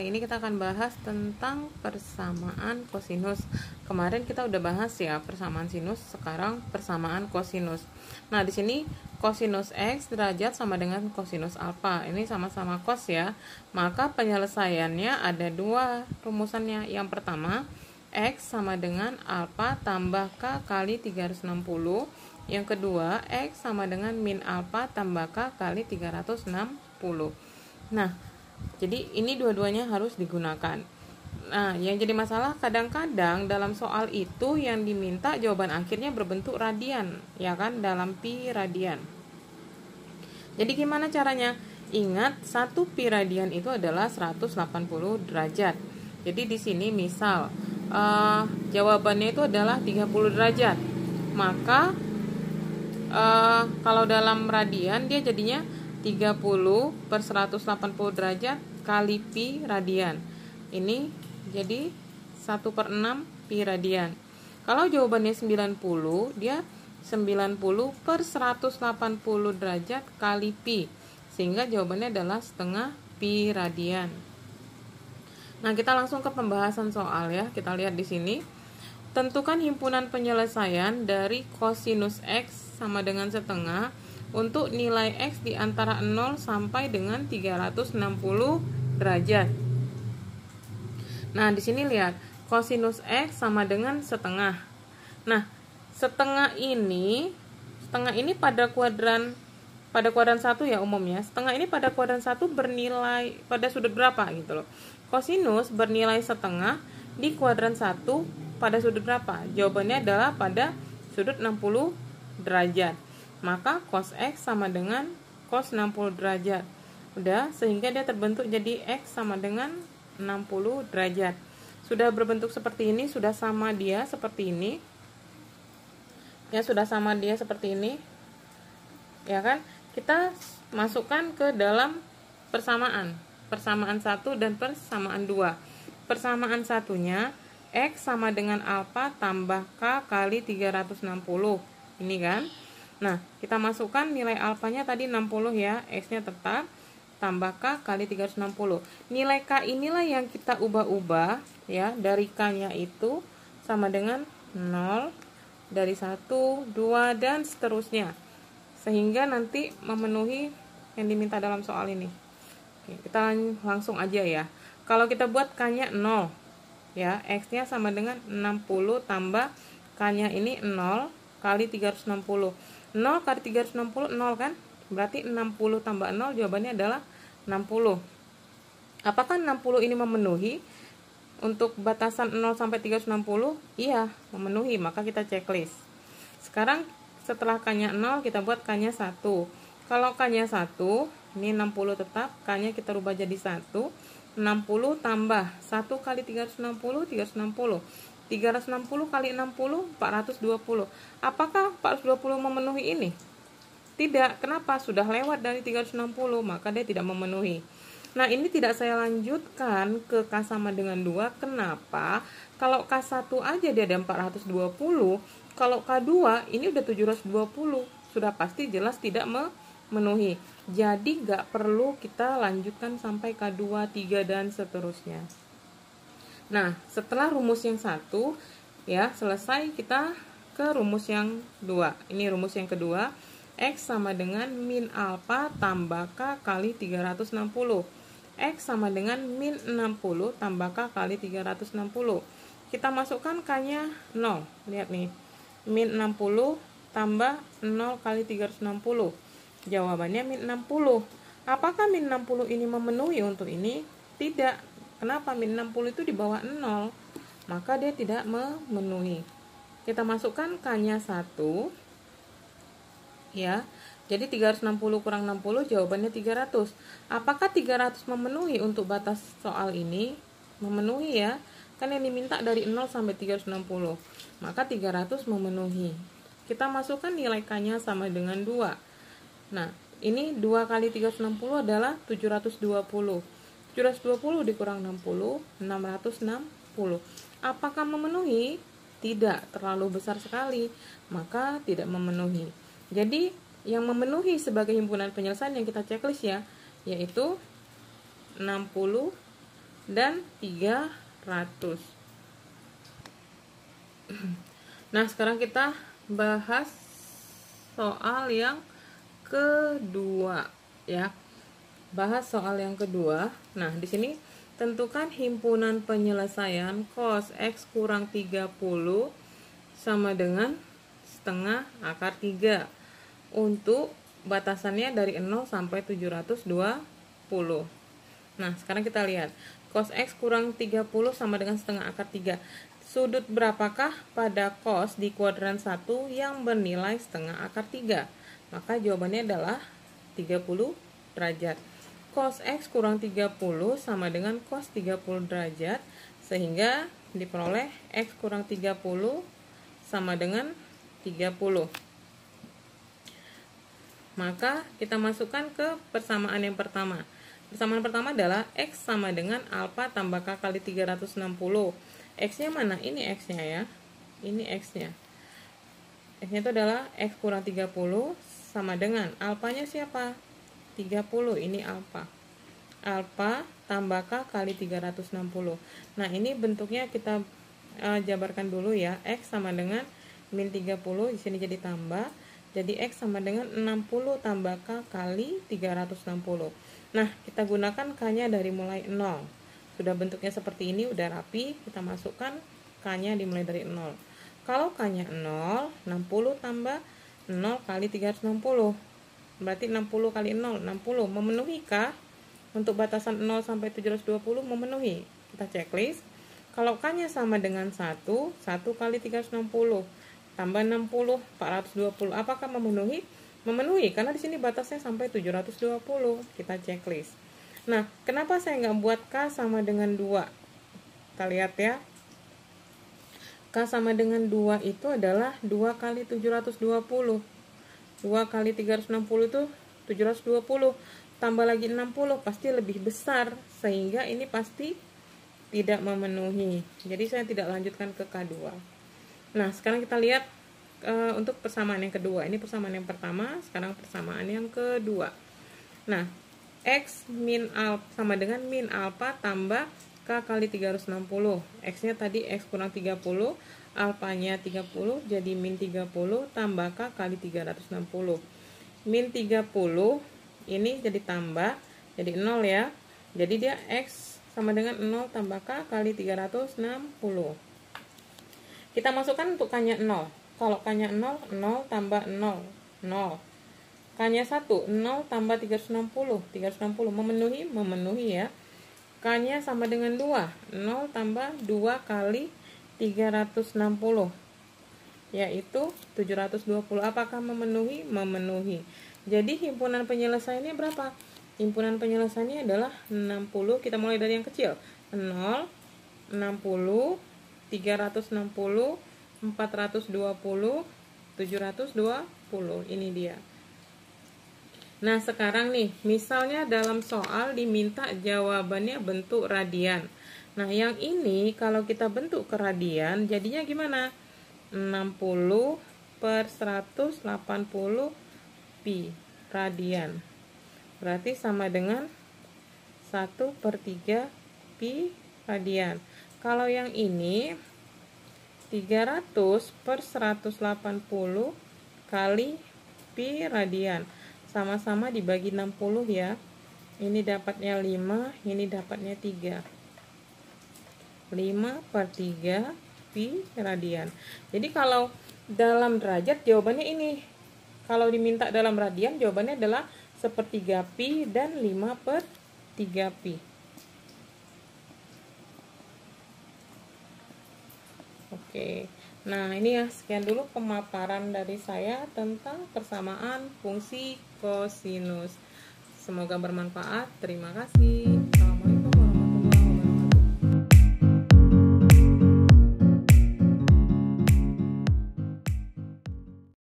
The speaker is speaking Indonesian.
kali ini kita akan bahas tentang persamaan kosinus. Kemarin kita udah bahas ya persamaan sinus, sekarang persamaan kosinus. Nah, di sini kosinus X derajat sama dengan kosinus alfa. Ini sama-sama cos ya. Maka penyelesaiannya ada dua rumusannya. Yang pertama, X sama dengan alfa tambah K kali 360. Yang kedua, X sama dengan min alfa tambah K kali 360. Nah, jadi ini dua-duanya harus digunakan. Nah, yang jadi masalah kadang-kadang dalam soal itu yang diminta jawaban akhirnya berbentuk radian, ya kan, dalam pi radian. Jadi gimana caranya? Ingat, 1 pi radian itu adalah 180 derajat. Jadi di sini misal jawabannya itu adalah 30 derajat. Maka kalau dalam radian dia jadinya 30 per 180 derajat kali pi radian. Ini jadi 1/6 pi radian. Kalau jawabannya 90, dia 90 per 180 derajat kali pi. Sehingga jawabannya adalah setengah pi radian. Nah, kita langsung ke pembahasan soal ya. Kita lihat di sini. Tentukan himpunan penyelesaian dari kosinus X sama dengan setengah untuk nilai X di antara 0 sampai dengan 360 derajat. Nah, di sini lihat, kosinus X sama dengan setengah. Nah, setengah ini pada kuadran 1 ya umumnya. Setengah ini pada kuadran 1 bernilai pada sudut berapa gitu loh. Kosinus bernilai setengah di kuadran 1 pada sudut berapa? Jawabannya adalah pada sudut 60 derajat. Maka cos X sama dengan cos 60 derajat. Udah, sehingga dia terbentuk jadi X sama dengan 60 derajat. Sudah berbentuk seperti ini, sudah sama dia seperti ini. Ya, sudah sama dia seperti ini. Ya kan? Kita masukkan ke dalam persamaan. Persamaan 1 dan persamaan 2. Persamaan satunya X sama dengan alfa tambah K kali 360. Ini kan? Nah, kita masukkan nilai alfanya tadi 60 ya, X-nya tetap, tambah K kali 360. Nilai K inilah yang kita ubah-ubah ya, dari K-nya itu sama dengan 0, dari 1, 2, dan seterusnya. Sehingga nanti memenuhi yang diminta dalam soal ini. Oke, kita langsung aja ya. Kalau kita buat K-nya 0, ya, X-nya sama dengan 60 tambah K-nya ini 0 kali 360. 0 kali 360 0 kan? Berarti 60 tambah 0 jawabannya adalah 60. Apakah 60 ini memenuhi untuk batasan 0 sampai 360? Iya, memenuhi. Maka kita checklist. Sekarang setelah K-nya 0 kita buat K-nya 1. Kalau K-nya 1, ini 60 tetap, K-nya kita rubah jadi 1. 60 tambah 1 kali 360, 360. 360 kali 60, 420. Apakah 420 memenuhi ini? Tidak. Kenapa? Sudah lewat dari 360, maka dia tidak memenuhi. Nah, ini tidak saya lanjutkan ke K sama dengan 2. Kenapa? Kalau K1 aja dia ada 420, kalau K2 ini udah 720. Sudah pasti jelas tidak memenuhi. Jadi gak perlu kita lanjutkan sampai K2, 3, dan seterusnya. Nah, setelah rumus yang 1 ya selesai, kita ke rumus yang 2. Ini rumus yang kedua. X sama dengan min alfa tambah K kali 360. X sama dengan min 60 tambah K kali 360. Kita masukkan K-nya 0. Lihat nih. Min 60 tambah 0 kali 360. Jawabannya min 60. Apakah min 60 ini memenuhi untuk ini? Tidak. Kenapa? Min 60 itu di bawah 0. Maka dia tidak memenuhi. Kita masukkan K-nya 1. Ya. Jadi 360 kurang 60 jawabannya 300. Apakah 300 memenuhi untuk batas soal ini? Memenuhi ya. Kan yang diminta dari 0 sampai 360. Maka 300 memenuhi. Kita masukkan nilai K-nya sama dengan 2. Nah, ini 2 kali 360 adalah 720. 720 dikurang 60, 660. Apakah memenuhi? Tidak, terlalu besar sekali, maka tidak memenuhi. Jadi, yang memenuhi sebagai himpunan penyelesaian yang kita checklist ya, yaitu 60 dan 300. Nah, sekarang kita bahas soal yang kedua ya. Bahas soal yang kedua. Nah, di sini tentukan himpunan penyelesaian cos X kurang 30 sama dengan setengah akar 3 untuk batasannya dari 0 sampai 720. Nah, sekarang kita lihat cos X kurang 30 sama dengan setengah akar 3. Sudut berapakah pada cos di kuadran 1 yang bernilai setengah akar 3? Maka jawabannya adalah 30 derajat. Cos X kurang 30 sama dengan cos 30 derajat, sehingga diperoleh X kurang 30 sama dengan 30. Maka kita masukkan ke persamaan yang pertama. Persamaan pertama adalah X sama dengan alfa tambah K kali 360. X-nya mana? Ini X-nya ya. Ini X-nya. X-nya itu adalah X kurang 30 sama dengan alfanya siapa? 30. Ini alfa. Alfa tambah K kali 360. Nah, ini bentuknya kita jabarkan dulu ya. X sama dengan min 30, di sini jadi tambah. Jadi X sama dengan 60 tambah K kali 360. Nah, kita gunakan K-nya dari mulai 0. Sudah bentuknya seperti ini, udah rapi, kita masukkan K-nya dimulai dari 0. Kalau K-nya 0, 60 tambah 0 kali 360. Berarti 60 kali 0, 60. Memenuhi K untuk batasan 0 sampai 720 memenuhi. Kita checklist. Kalau K-nya sama dengan 1, 1 kali 360 tambah 60, 420. Apakah memenuhi? Memenuhi, karena di sini batasnya sampai 720. Kita checklist. Nah, kenapa saya nggak buat K sama dengan 2? Kita lihat ya. K sama dengan 2 itu adalah 2 kali 720. 2 kali 360 itu 720. Tambah lagi 60, pasti lebih besar. Sehingga ini pasti tidak memenuhi. Jadi saya tidak lanjutkan ke K2. Nah, sekarang kita lihat untuk persamaan yang kedua. Ini persamaan yang pertama, sekarang persamaan yang kedua. Nah, X min alfa sama dengan min alfa tambah K kali 360. X-nya tadi X kurang 30, alfanya 30, jadi min 30 tambah K kali 360. Min 30 ini jadi tambah, jadi 0 ya. Jadi dia X sama dengan 0 tambah K kali 360. Kita masukkan untuk K-nya 0. Kalau K-nya 0, 0 tambah 0, 0. K-nya 1, 0 tambah 360, 360 memenuhi, memenuhi ya. K-nya sama dengan 2, 0 tambah 2 kali 360, yaitu 720. Apakah memenuhi? Memenuhi. Jadi himpunan penyelesaiannya berapa? Himpunan penyelesaiannya adalah 60, kita mulai dari yang kecil. 0, 60, 360, 420, 720, ini dia. Nah, sekarang nih, misalnya dalam soal diminta jawabannya bentuk radian. Nah, yang ini kalau kita bentuk ke radian, jadinya gimana? 60 per 180 pi radian. Berarti sama dengan 1 per 3 pi radian. Kalau yang ini 300 per 180 kali pi radian. Sama-sama dibagi 60 ya. Ini dapatnya 5, ini dapatnya 3. 5 per 3 pi radian. Jadi kalau dalam derajat jawabannya ini. Kalau diminta dalam radian jawabannya adalah 1/3 pi dan 5 per 3 pi. Oke. Nah, ini ya, sekian dulu pemaparan dari saya tentang persamaan fungsi kosinus. Semoga bermanfaat. Terima kasih.